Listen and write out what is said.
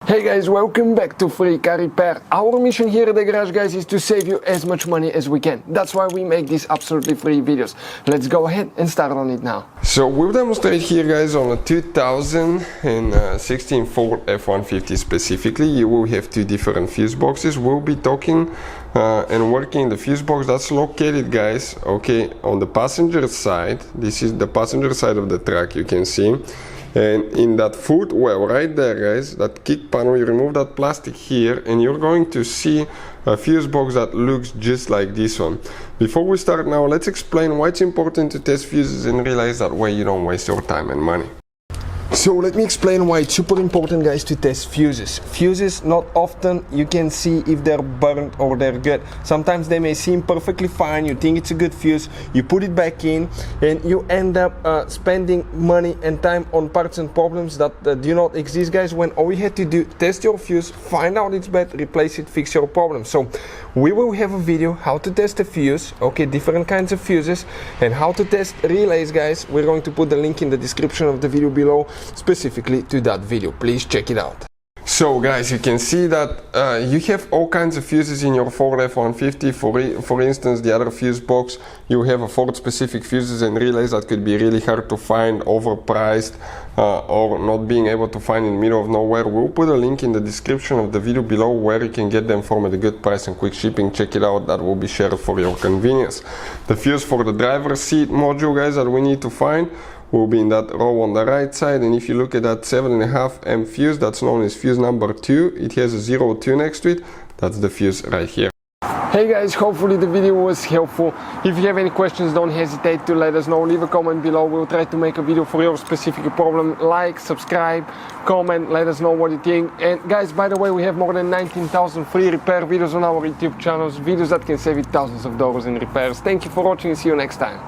Hey guys, welcome back to Free Car Repair. Our mission here at the garage, guys, is to save you as much money as we can. That's why we make these absolutely free videos. Let's go ahead and start on it now. So we'll demonstrate here, guys, on a 2016 Ford F-150 specifically. You will have two different fuse boxes. We'll be talking and working the fuse box that's located, guys, okay, on the passenger side. This is the passenger side of the truck, you can see. And in that footwell right there, guys, that kick panel, you remove that plastic here and you're going to see a fuse box that looks just like this one. Before we start now, let's explain why it's important to test fuses and realize that way you don't waste your time and money. So let me explain why it's super important, guys, to test fuses. Fuses, not often you can see if they're burnt or they're good. Sometimes they may seem perfectly fine, you think it's a good fuse, you put it back in and you end up spending money and time on parts and problems that do not exist, guys, when all you had to do, test your fuse, find out it's bad, replace it, fix your problem. So we will have a video how to test a fuse, okay, different kinds of fuses, and how to test relays, guys. We're going to put the link in the description of the video below specifically to that video. Please check it out. So guys, you can see that you have all kinds of fuses in your Ford F-150. For instance, the other fuse box, you have a Ford specific fuses and relays that could be really hard to find, overpriced, or not being able to find in the middle of nowhere. We'll put a link in the description of the video below where you can get them from at a good price and quick shipping. Check it out, that will be shared for your convenience. The fuse for the driver's seat module, guys, that we need to find will be in that row on the right side. And if you look at that 7.5 M fuse, that's known as fuse number 2, it has a 02 next to it. That's the fuse right here. Hey guys, hopefully the video was helpful. If you have any questions, don't hesitate to let us know. Leave a comment below. We'll try to make a video for your specific problem. Like, subscribe, comment, let us know what you think. And guys, by the way, we have more than 19,000 free repair videos on our YouTube channels, videos that can save you thousands of dollars in repairs. Thank you for watching and see you next time.